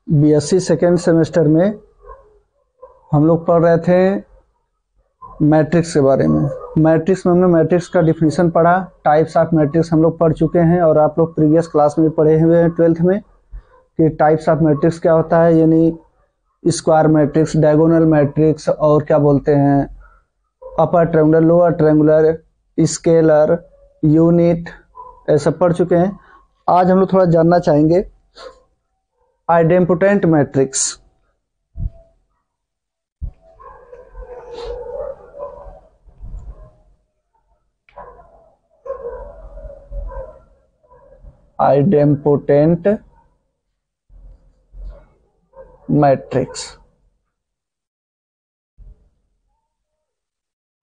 BSc second semester में हम लोग पढ़ रहे थे मैट्रिक्स के बारे में। मैट्रिक्स में हमने मैट्रिक्स का डिफिनीशन पढ़ा, टाइप्स ऑफ मैट्रिक्स हम लोग पढ़ चुके हैं, और आप लोग प्रीवियस क्लास में पढ़े हुए हैं 12th में कि टाइप्स ऑफ मैट्रिक्स क्या होता है, यानी स्क्वायर मैट्रिक्स, डायगोनल मैट्रिक्स, और क्या बोलते हैं upper triangular, lower triangular, scalar, unit, ऐसा पढ़ चुके हैं। आज हम लोग थोड़ा जानना चाहेंगे आइडेम्पोटेंट मैट्रिक्स। आइडेम्पोटेंट मैट्रिक्स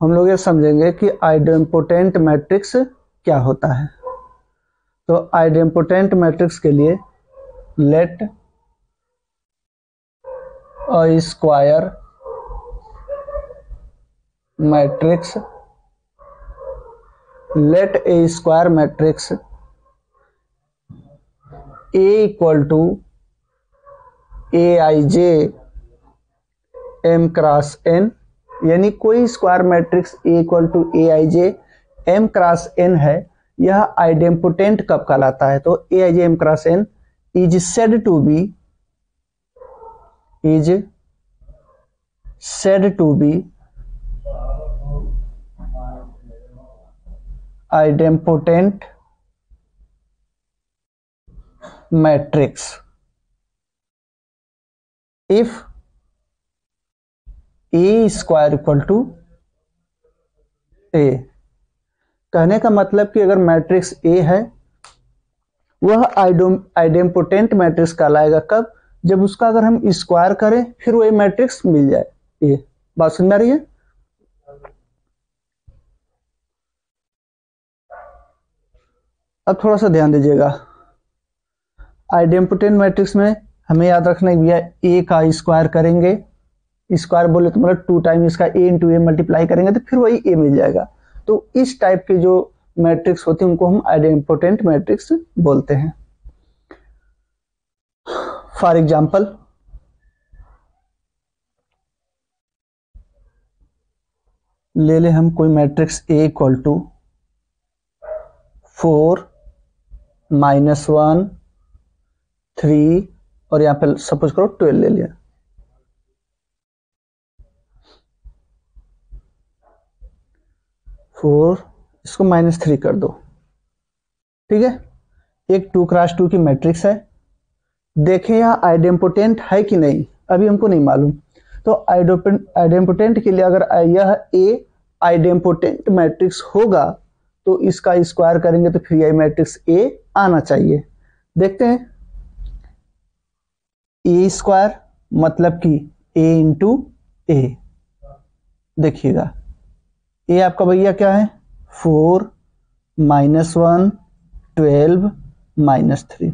हम लोग ये समझेंगे कि आइडेम्पोटेंट मैट्रिक्स क्या होता है। तो आइडेम्पोटेंट मैट्रिक्स के लिए let a square matrix, let a square matrix A equal to AIJ M cross N, यानी कोई square matrix A equal to AIJ M cross N है, यह आइडेम्पोटेंट कब कहलाता है? तो AIJ M cross N is said to be idempotent matrix if A square equal to A। कहने का मतलब कि अगर मैट्रिक्स A है वह आइडेम्पोटेंट मैट्रिक्स कहलाएगा कब? जब उसका अगर हम स्क्वायर करें फिर वही मैट्रिक्स मिल जाए। A बात समझ में आ रही है? अब थोड़ा सा ध्यान दीजिएगा, आइडेम्पोटेंट मैट्रिक्स में हमें याद रखना है भैया ए का स्क्वायर करेंगे, स्क्वायर बोले तो मतलब 2 टाइम इसका ए इंटू ए मल्टीप्लाई करेंगे तो फिर वही ए मिल जाएगा। तो इस टाइप के जो मैट्रिक्स होते हैं उनको हम आइडेम्पोटेंट मैट्रिक्स बोलते हैं। फॉर एग्जाम्पल ले ले हम कोई मैट्रिक्स ए इक्वल टू 4 -1 3 और यहाँ पे सपोज करो 12 ले लिया। इसको -3 कर दो, ठीक है। एक 2 क्रॉस 2 की मैट्रिक्स है। देखें यहाँ आइडेम्पोटेंट है कि नहीं, अभी हमको नहीं मालूम। तो आइडेम्पोटेंट के लिए अगर यह ए आइडेम्पोटेंट मैट्रिक्स होगा तो इसका स्क्वायर करेंगे तो फिर यह मैट्रिक्स ए आना चाहिए। देखते हैं, ए स्क्वायर मतलब कि ए इंटू ए। देखिएगा ए आपका भैया क्या है 4 -1 12 -3,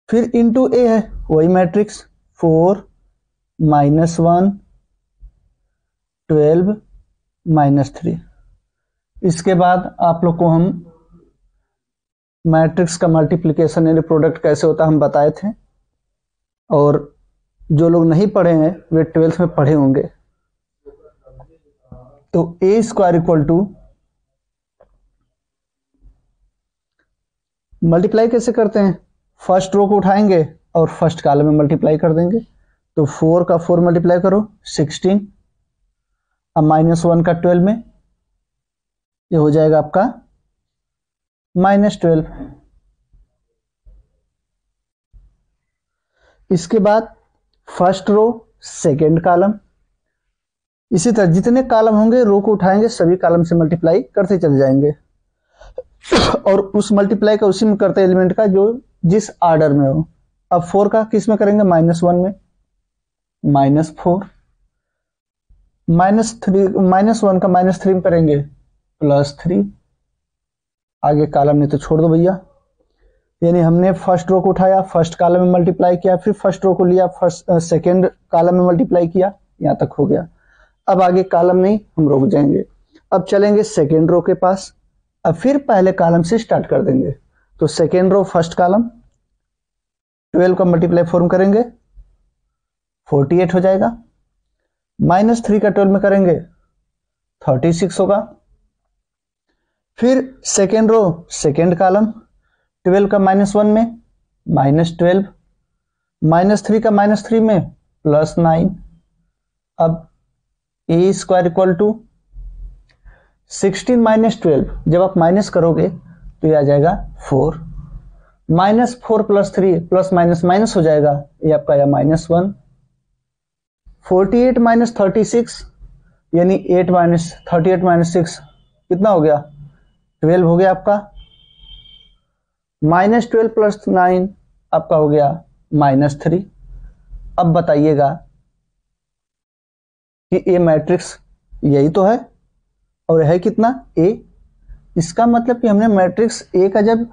फिर इंटू ए है वही मैट्रिक्स 4 -1 12 -3। इसके बाद आप लोग को हम मैट्रिक्स का मल्टीप्लिकेशन यानी प्रोडक्ट कैसे होता है हम बताए थे, और जो लोग नहीं पढ़े हैं वे 12th में पढ़े होंगे। तो ए स्क्वायर इक्वल टू मल्टीप्लाई कैसे करते हैं, फर्स्ट रो को उठाएंगे और फर्स्ट कॉलम में मल्टीप्लाई कर देंगे। तो 4 का 4 मल्टीप्लाई करो 16, अब -1 का 12 में ये हो जाएगा आपका -12। इसके बाद फर्स्ट रो सेकेंड कॉलम, इसी तरह जितने कॉलम होंगे रो को उठाएंगे सभी कॉलम से मल्टीप्लाई करते चले जाएंगे, और उस मल्टीप्लाई का उसी में करते एलिमेंट का जो जिस ऑर्डर में हो। अब 4 का किस में करेंगे -1 में, -4, -1 का -3 में करेंगे +3, आगे कॉलम नहीं तो छोड़ दो भैया। यानी हमने फर्स्ट रो को उठाया, फर्स्ट कॉलम में मल्टीप्लाई किया, फिर फर्स्ट रो को लिया, फर्स्ट सेकेंड कॉलम में मल्टीप्लाई किया, यहाँ तक हो गया। अब आगे कॉलम नहीं, हम रुक जाएंगे। अब चलेंगे सेकेंड रो के पास। अब फिर पहले कॉलम से स्टार्ट कर देंगे। तो सेकेंड रो फर्स्ट कॉलम 12 का मल्टीप्लाई 4 करेंगे 48 हो जाएगा। -3 का 12 में करेंगे 36 होगा। फिर सेकेंड रो सेकेंड कॉलम 12 का -1 में -12, -3 का -3 में +9। अब ए स्क्वायर इक्वल टू 16 - 12, जब आप माइनस करोगे तो ये आ जाएगा 4, -4 + 3 प्लस माइनस माइनस हो जाएगा, ये आपका आया -1। 48 - 36 यानी 8 - 38 - 6 कितना हो गया, 12 हो गया आपका। -12 + 9 आपका हो गया -3। अब बताइएगा कि ए मैट्रिक्स यही तो है, और है कितना ए। इसका मतलब कि हमने मैट्रिक्स ए का जब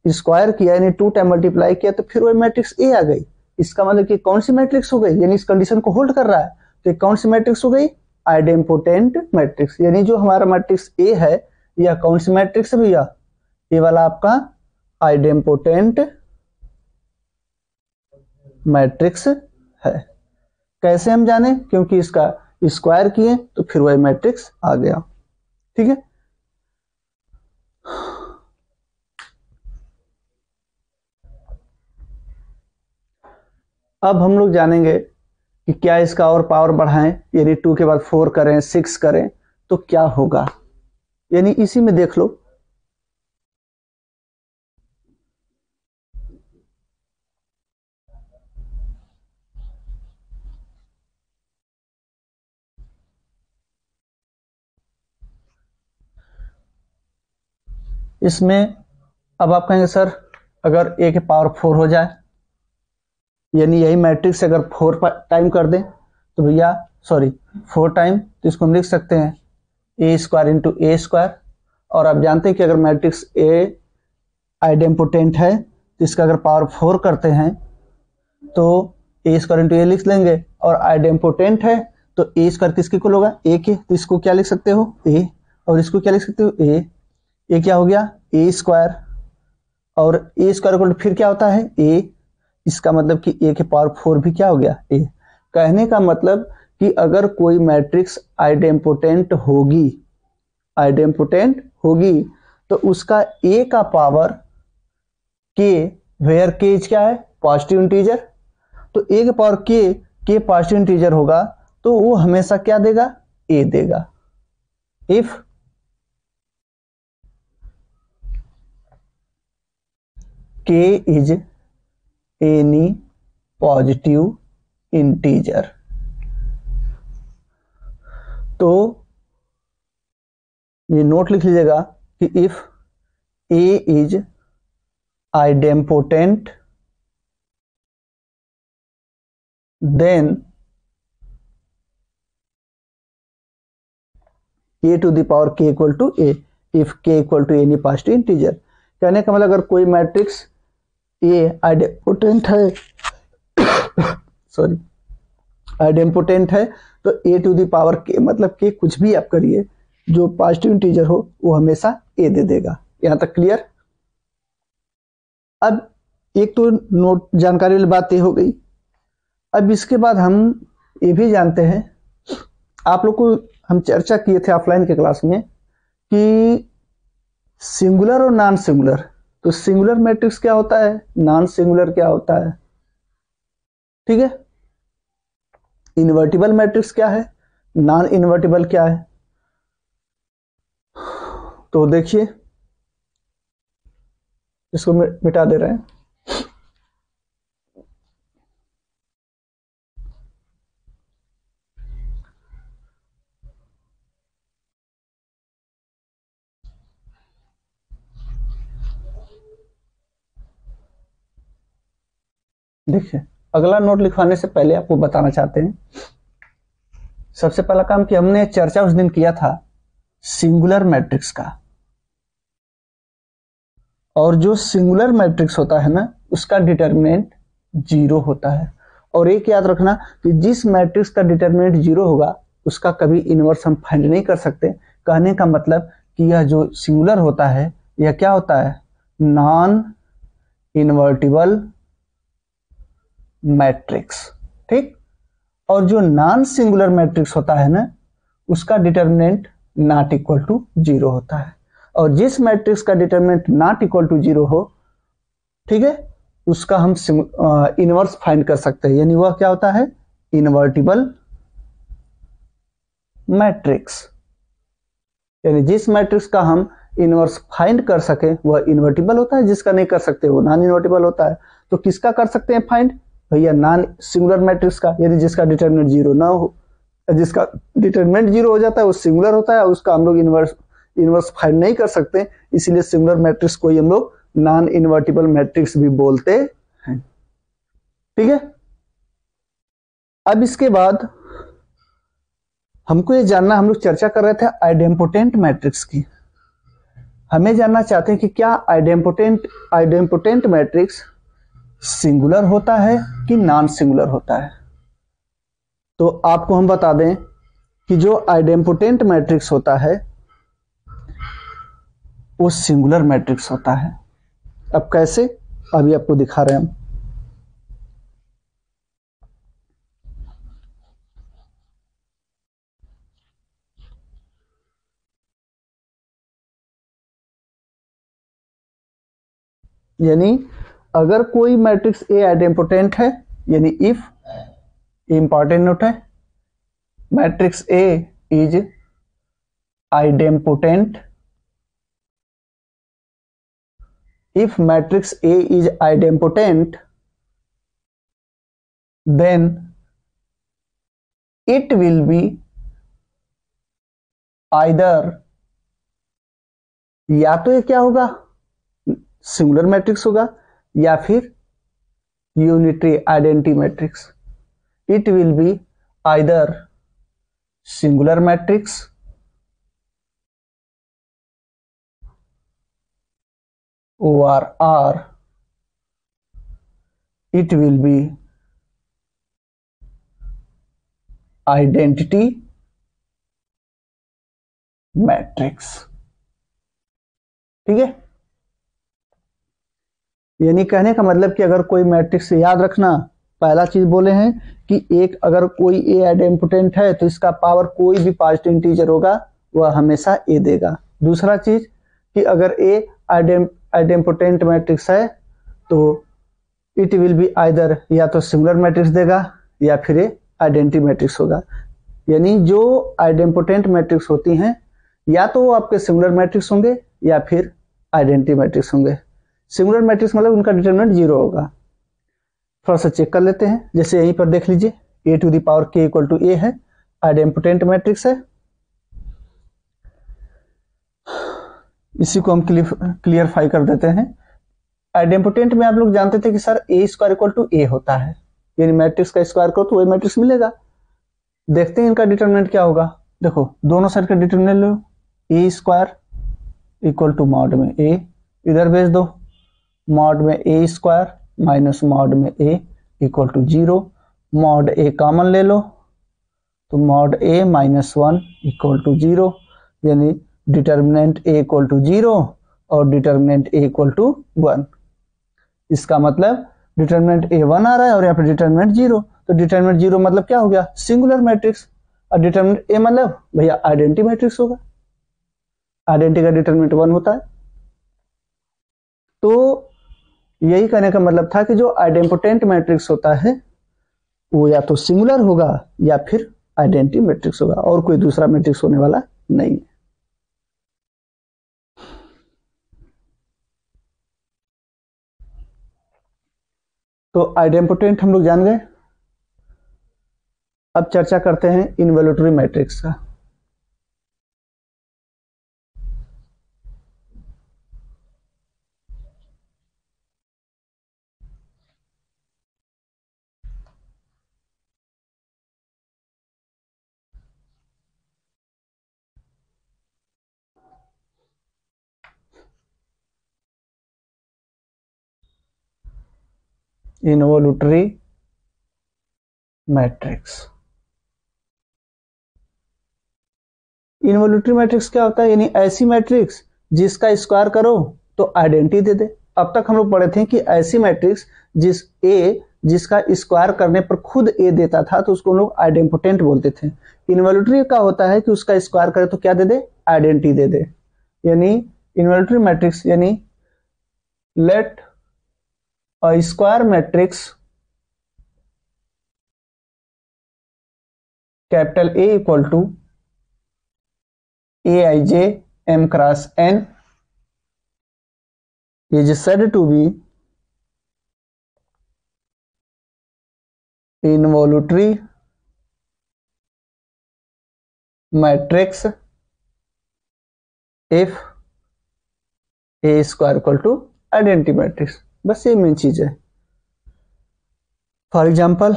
स्क्वायर किया यानी 2 टाइम मल्टीप्लाई किया तो फिर वही मैट्रिक्स ए आ गई। इसका मतलब कि कौन सी मैट्रिक्स हो गई, यानी इस कंडीशन को होल्ड कर रहा है। तो ये कौन सी मैट्रिक्स हो गई, आइडेम्पोटेंट मैट्रिक्स। यानी जो हमारा मैट्रिक्स ए है यह कौन सी मैट्रिक्स है भैया, ये वाला आपका आइडेम्पोटेंट मैट्रिक्स है। कैसे हम जाने, क्योंकि इसका स्क्वायर किए तो फिर वही मैट्रिक्स आ गया। ठीक है, अब हम लोग जानेंगे कि क्या इसका और पावर बढ़ाएं, यानी 2 के बाद 4 करें, 6 करें तो क्या होगा, यानी इसी में देख लो। इसमें अब आप कहेंगे सर अगर ए के पावर 4 हो जाए, यानी यही मैट्रिक्स अगर 4 टाइम कर दें तो भैया 4 टाइम, तो इसको हम लिख सकते हैं ए स्क्वायर इंटू ए स्क्वायर। और आप जानते हैं कि अगर मैट्रिक्स ए आइडेम्पोटेंट है तो इसका अगर पावर 4 करते हैं तो ए स्क्वायर इंटू ए लिख लेंगे, और आइडेम्पोटेंट है तो ए स्क्वायर किसके इक्वल होगा, ए के, तो इसको क्या लिख सकते हो ए, और इसको क्या लिख सकते हो ए। ये क्या हो गया ए स्क्वायर, और ए स्क्वायर इक्वल फिर क्या होता है ए। इसका मतलब कि ए के पावर 4 भी क्या हो गया ए। कहने का मतलब कि अगर कोई मैट्रिक्स आइडेम्पोटेंट होगी तो उसका ए का पावर के, वेयर के क्या है पॉजिटिव इंटीजर, तो ए के पावर के पॉजिटिव इंटीजर होगा तो वो हमेशा क्या देगा ए देगा। If k is any positive integer, तो ये नोट लिख लीजिएगा कि if a is idempotent then a to the power k equal to a, if k equal to any positive integer। कहने का मतलब अगर कोई मैट्रिक्स ए आइडेम्पोटेंट है आइडेम्पोटेंट है तो ए टू द पावर के, मतलब के कुछ भी आप करिए जो पॉजिटिव इंटीजर हो वो हमेशा ए दे देगा। यहां तक क्लियर। अब एक तो नोट जानकारी वाली बात ये हो गई। अब इसके बाद हम ये भी जानते हैं, आप लोग को हम चर्चा किए थे ऑफलाइन के क्लास में कि सिंगुलर और नॉन सिंगुलर, तो सिंगुलर मैट्रिक्स क्या होता है, नॉन सिंगुलर क्या होता है। ठीक है, इन्वर्टिबल मैट्रिक्स क्या है, नॉन इन्वर्टिबल क्या है। तो देखिए इसको मिटा दे रहे हैं। देखिए अगला नोट लिखवाने से पहले आपको बताना चाहते हैं, सबसे पहला काम कि हमने चर्चा उस दिन किया था सिंगुलर मैट्रिक्स का। और जो सिंगुलर मैट्रिक्स होता है ना, उसका डिटर्मिनेंट जीरो होता है। और एक याद रखना कि जिस मैट्रिक्स का डिटर्मिनेंट जीरो होगा उसका कभी इनवर्स हम फाइंड नहीं कर सकते। कहने का मतलब कि यह जो सिंगुलर होता है यह क्या होता है, नॉन इन्वर्टिबल मैट्रिक्स, ठीक। और जो नॉन सिंगुलर मैट्रिक्स होता है ना, उसका determinant not equal to zero होता है। और जिस मैट्रिक्स का determinant not equal to zero हो, ठीक है, उसका हम इनवर्स फाइंड कर सकते हैं, यानी वह क्या होता है, इन्वर्टिबल मैट्रिक्स। यानी जिस मैट्रिक्स का हम इनवर्स फाइंड कर सके वह इन्वर्टिबल होता है, जिसका नहीं कर सकते वो नॉन इन्वर्टिबल होता है। तो किसका कर सकते हैं फाइंड, भैया नॉन सिंगुलर मैट्रिक्स का, यदि जिसका डिटर्मिनेंट जीरो ना हो। जिसका डिटर्मिनेंट जीरो हो जाता है वो सिंगुलर होता है, उसका हम लोग इनवर्स फाइंड नहीं कर सकते, इसीलिए सिंगुलर मैट्रिक्स को हम लोग नॉन इन्वर्टिबल मैट्रिक्स भी बोलते हैं, ठीक है। अब इसके बाद हमको ये जानना, हम लोग चर्चा कर रहे थे आइडेम्पोटेंट मैट्रिक्स की। हमें जानना चाहते हैं कि क्या आइडेम्पोटेंट मैट्रिक्स सिंगुलर होता है कि नॉन सिंगुलर होता है। तो आपको हम बता दें कि जो आइडेम्पोटेंट मैट्रिक्स होता है वो सिंगुलर मैट्रिक्स होता है। अब कैसे, अभी आपको दिखा रहे हैं हम। यानी अगर कोई मैट्रिक्स ए आइडेम्पोटेंट है, यानी इफ, इंपॉर्टेंट नोट है, matrix A is idempotent, if matrix A is idempotent, then it will be either, या तो ये क्या होगा, सिंगुलर मैट्रिक्स होगा, या फिर unitary identity matrix. It will be either singular matrix or it will be identity matrix, ठीक है। यानी कहने का मतलब कि अगर कोई मैट्रिक्स, याद रखना पहला चीज बोले हैं कि एक, अगर कोई ए आइडेम्पोटेंट है तो इसका पावर कोई भी पॉजिटिव इंटीजर होगा वह हमेशा ए देगा। दूसरा चीज कि अगर ए आइडेम्पोटेंट मैट्रिक्स है तो इट विल बी आइदर, या तो सिंगुलर मैट्रिक्स देगा या फिर ए आइडेंटिटी मैट्रिक्स होगा। यानी जो आइडेम्पोटेंट मैट्रिक्स होती हैं या तो वो आपके सिंगुलर मैट्रिक्स होंगे या फिर आइडेंटिटी मैट्रिक्स होंगे। सिंगुलर मैट्रिक्स मतलब उनका डिटरमिनेंट जीरो होगा। थोड़ा सा चेक कर लेते हैं, जैसे यहीं पर देख लीजिए ए टू द पावर के इक्वल टू ए है, आइडेम्पोटेंट मैट्रिक्स है। इसी को हम क्लियरफाई कर देते हैं। आइडेम्पोटेंट में आप लोग जानते थे कि sir A square equal to A होता है, यानी मैट्रिक्स का स्क्वायर करो तो वही मैट्रिक्स मिलेगा। देखते हैं इनका डिटरमिनेंट क्या होगा। देखो दोनों साइड का डिटरमिनेंट लो, A square equal to mod में ए, इधर भेज दो, मॉड में ए स्क्वायर माइनस मॉड में A equal to zero. Mod A common ले लो तो mod A minus one equal to zero, यानी determinant A equal to zero और determinant A equal to one. इसका मतलब डिटर्मिनेंट ए वन आ रहा है और यहाँ पे डिटर्मिनेंट जीरो, तो डिटर्मिनेंट जीरो मतलब क्या हो गया, सिंगुलर मैट्रिक्स। और डिटर्मिनेंट ए मतलब भैया आइडेंटिटी मैट्रिक्स होगा, आइडेंटिटी का डिटर्मिनेंट वन होता है। तो यही कहने का मतलब था कि जो आइडेम्पोटेंट मैट्रिक्स होता है वो या तो सिंगुलर होगा या फिर आइडेंटिटी मैट्रिक्स होगा, और कोई दूसरा मैट्रिक्स होने वाला नहीं है। तो आइडेम्पोटेंट हम लोग जान गए। अब चर्चा करते हैं इनवॉल्यूटरी मैट्रिक्स का। Involutory matrix. इनवोल्यूटरी मैट्रिक्स क्या होता है? यानी ऐसी मैट्रिक्स जिसका स्क्वायर करो तो आइडेंटिटी दे दे। अब तक हम लोग पढ़े थे कि ऐसी मैट्रिक्स जिसका स्क्वायर करने पर खुद ए देता था तो उसको हम लोग आइडेम्पोटेंट बोलते थे। इनवोल्यूटरी का होता है कि उसका स्क्वायर करे तो क्या दे दे? आइडेंटिटी दे दे। यानी इनवोल्यूटरी मैट्रिक्स यानी let a square matrix capital A equal to Aij m cross n is said to be involutory matrix if a square equal to identity matrix। बस ये मेन चीज है। For example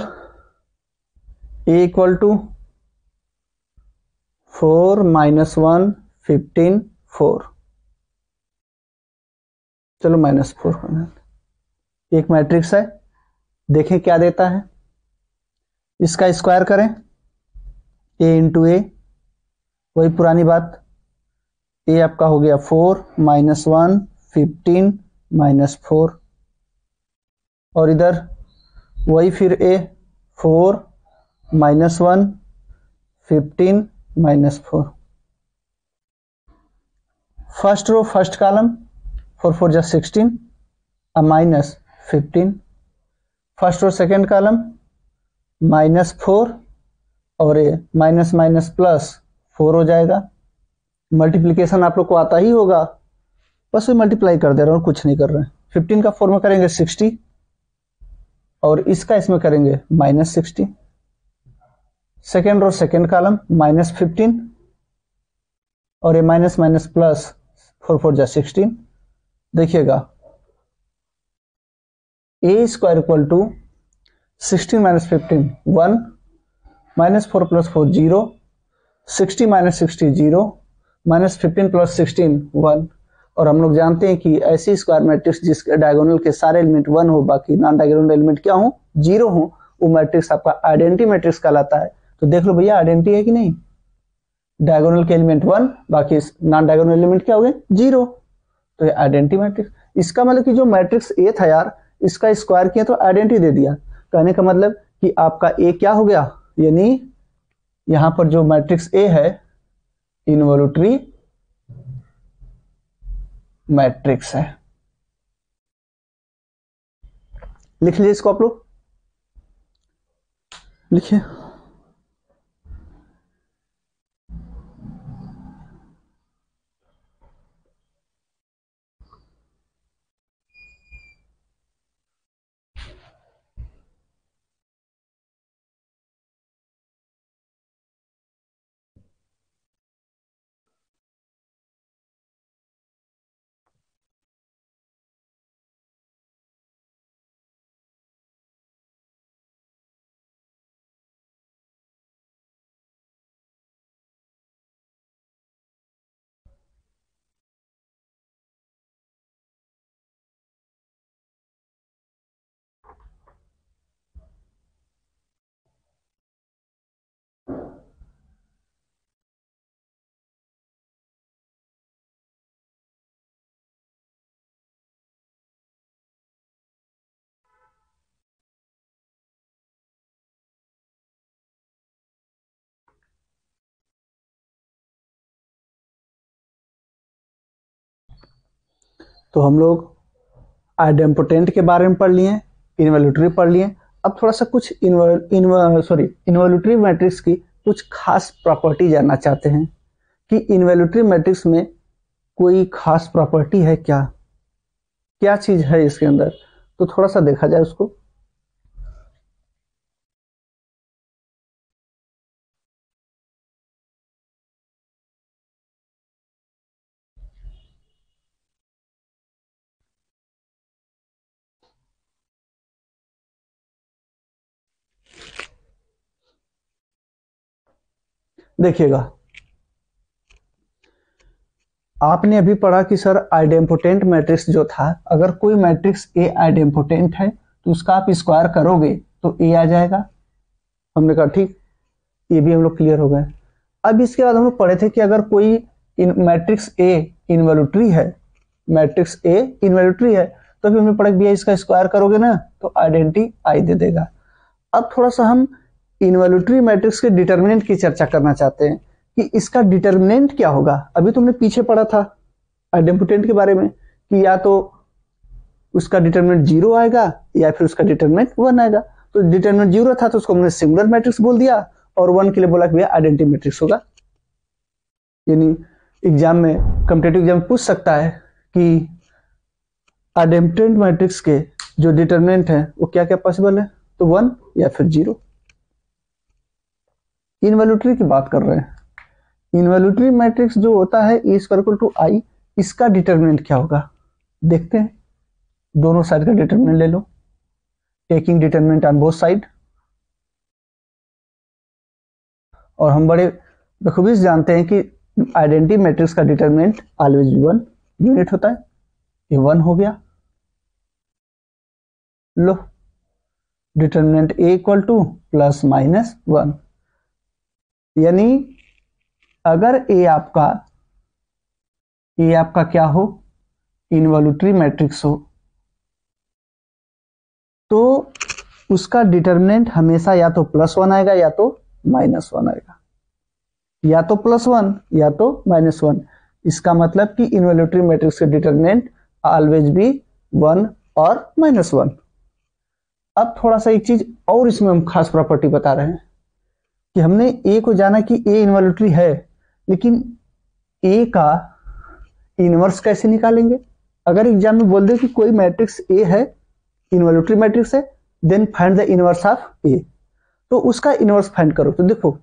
a equal to 4 - 1 15 4, चलो -4 करना। एक matrix है, देखें क्या देता है। इसका स्क्वायर करें a इंटू ए, वही पुरानी बात। a आपका हो गया 4 - 1 15 -4, और इधर वही फिर a 4 - 1 15 -4। First row first column 4 4 जा 16 -15। फर्स्ट रो सेकेंड कॉलम -4 और ये माइनस माइनस प्लस 4 हो जाएगा। मल्टीप्लिकेशन आप लोग को आता ही होगा, बस वो मल्टीप्लाई कर दे रहे हैं और कुछ नहीं कर रहे हैं। 15 का 4 में करेंगे 60 और इसका इसमें करेंगे -60। सेकेंड रो सेकेंड कॉलम -15 और ये माइनस माइनस प्लस 4 4 जा 16। देखिएगा ए स्क्वायर इक्वल टू 16 - 15 1, -4 + 4 0, 60 - 60 0, -15 + 16 1। और हम लोग जानते हैं कि ऐसी स्क्वायर मैट्रिक्स जिसके डायगोनल के सारे एलिमेंट 1 हो, बाकी नॉन डायगोनल एलिमेंट क्या हो? 0 हो, वो मैट्रिक्स आपका आइडेंटिटी मैट्रिक्स कहलाता है। तो देख लो भैया आइडेंटिटी है कि नहीं? डायगोनल के एलिमेंट 1, बाकी नॉन डायगोनल एलिमेंट क्या हो गए? 0। तो ये आइडेंटिटी मैट्रिक्स। इसका मतलब कि जो मैट्रिक्स ए था यार, इसका स्क्वायर किया तो आइडेंटिटी दे दिया। कहने का मतलब कि आपका ए क्या हो गया? यानी यहां पर जो मैट्रिक्स ए है इनवोल्यूटरी मैट्रिक्स है। लिख लीजिए इसको आप लोग, लिखिए। तो हम लोग आइडेम्पोटेंट के बारे में पढ़ लिए, इनवोल्यूटरी पढ़ लिए। अब थोड़ा सा कुछ इनवोल्यूटरी मैट्रिक्स की कुछ खास प्रॉपर्टी जानना चाहते हैं कि इनवोल्यूटरी मैट्रिक्स में कोई खास प्रॉपर्टी है क्या, क्या चीज है इसके अंदर। तो थोड़ा सा देखा जाए उसको। देखिएगा, आपने अभी पढ़ा कि सर आइडेम्पोटेंट मैट्रिक्स जो था, अगर कोई मैट्रिक्स ए आइडेम्पोटेंट है तो उसका आप स्क्वायर करोगे तो ए आ जाएगा। हमने कहा ठीक, ये भी हम लोग क्लियर हो गए। अब इसके बाद हम लोग पढ़े थे कि अगर कोई मैट्रिक्स ए इनवॉल्यूटरी है, मैट्रिक्स ए इनवॉल्यूटरी है, तो फिर हमने पढ़ा कि भैया इसका स्क्वायर करोगे ना तो आइडेंटिटी आई दे देगा। अब थोड़ा सा हम इनवॉल्यूटरी मैट्रिक्स के डिटर्मिनेंट की चर्चा करना चाहते हैं कि इसका डिटर्मिनेंट क्या होगा। अभी तुमने पीछे पढ़ा था आइडेंटिटी के बारे में कि या तो उसका डिटर्मिनेंट 0 आएगा या फिर उसका डिटर्मिनेंट 1 आएगा। तो डिटर्मिनेंट 0 था तो उसको हमने सिंगुलर मैट्रिक्स बोल दिया, और 1 के लिए बोला कि भैया आइडेंटिटी मैट्रिक्स होगा। यानी एग्जाम में, कॉम्पिटिटिव एग्जाम पूछ सकता है कि आइडेंटिटी मैट्रिक्स के जो डिटर्मिनेंट है वो क्या क्या पॉसिबल है, तो 1 या फिर 0। इनवॉल्यूटरी की बात कर रहे हैं। इनवॉल्यूटरी मैट्रिक्स जो होता है ए स्क्वायर इक्वल टू आई, इसका डिटर्मिनेंट क्या होगा देखते हैं। दोनों साइड का डिटर्मिनेंट ले लो, taking determinant on both side. और हम बड़े बखूबी जानते हैं कि आइडेंटिटी मैट्रिक्स का डिटर्मिनेंट ऑलवेज 1 यूनिट होता है। ये 1 हो गया। लो, determinant A equal to plus minus 1, यानी अगर ए आपका क्या हो, इनवॉल्यूटरी मैट्रिक्स हो, तो उसका डिटर्मिनेंट हमेशा या तो +1 आएगा या तो -1 आएगा, या तो +1 या तो -1। इसका मतलब कि इनवॉल्यूटरी मैट्रिक्स के डिटर्मिनेंट ऑलवेज भी 1 और -1। अब थोड़ा सा एक चीज और इसमें हम खास प्रॉपर्टी बता रहे हैं कि हमने ए को जाना कि ए इनवॉल्यूटरी है, लेकिन ए का इनवर्स कैसे निकालेंगे। अगर एग्जाम में बोल दे कि कोई मैट्रिक्स ए है, इनवॉल्यूटरी मैट्रिक्स है, then find the inverse of A, तो उसका इनवर्स फाइंड करो। तो देखो,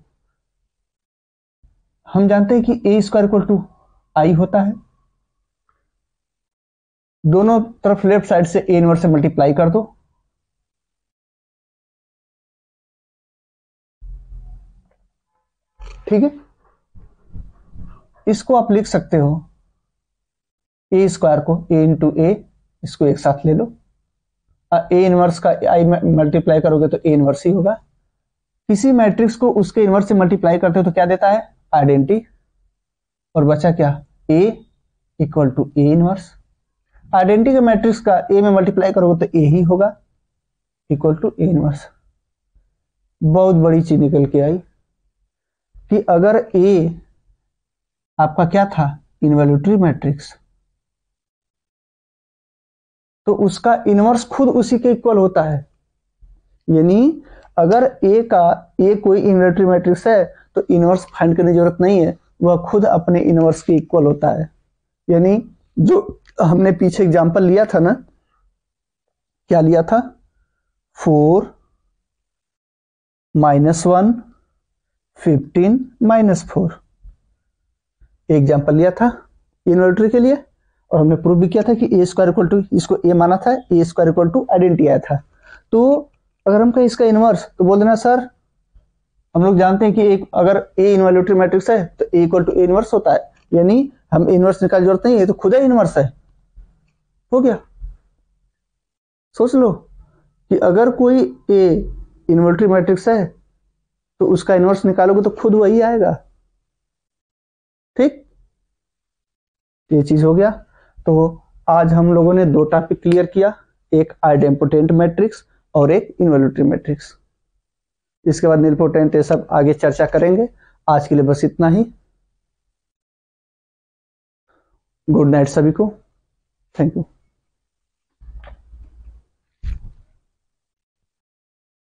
हम जानते हैं कि ए स्क्वायर इक्वल टू आई होता है। दोनों तरफ लेफ्ट साइड से ए इनवर्स से मल्टीप्लाई कर दो, ठीक है। इसको आप लिख सकते हो ए स्क्वायर को ए इंटू ए, इसको एक साथ ले लो। ए इनवर्स का आई मल्टीप्लाई करोगे तो ए इनवर्स ही होगा। किसी मैट्रिक्स को उसके इनवर्स से मल्टीप्लाई करते हो तो क्या देता है, आइडेंटिटी। और बचा क्या, A equal to A inverse. Identity के मैट्रिक्स का ए में मल्टीप्लाई करोगे तो ए ही होगा, इक्वल टू ए इनवर्स। बहुत बड़ी चीज निकल के आई कि अगर ए आपका क्या था, इनवॉल्यूटरी मैट्रिक्स, तो उसका इनवर्स खुद उसी के इक्वल होता है। यानी अगर ए कोई इनवॉल्यूटरी मैट्रिक्स है तो इनवर्स फाइंड करने की जरूरत नहीं है, वह खुद अपने इनवर्स के इक्वल होता है। यानी जो हमने पीछे एग्जांपल लिया था ना, क्या लिया था, 4 -1 15 -4 एग्जांपल लिया था इनवॉल्यूटरी के लिए, और हमने प्रूव भी किया था कि ए स्क्वायर इक्वल टू, इसको ए माना था, ए स्क्वायर इक्वल टू आइडेंटिटी आया था। तो अगर हम कहें इसका इनवर्स, तो बोल देना सर हम लोग जानते हैं कि अगर ए इनवॉल्यूटरी मैट्रिक्स है तो ए इक्वल टू ए इनवर्स होता है, यानी हम इनवर्स निकालने की जरूरत नहीं है, तो खुद ही इनवर्स है। हो गया। सोच लो कि अगर कोई ए इनवॉल्यूटरी मैट्रिक्स है तो उसका इनवर्स निकालोगे तो खुद वही आएगा, ठीक। ये चीज हो गया। तो आज हम लोगों ने 2 टॉपिक क्लियर किया, एक आइडेंटिटी मैट्रिक्स और एक इनवॉल्यूटरी मैट्रिक्स। इसके बाद निलपोटेंट ये सब आगे चर्चा करेंगे। आज के लिए बस इतना ही। गुड नाइट सभी को, थैंक यू।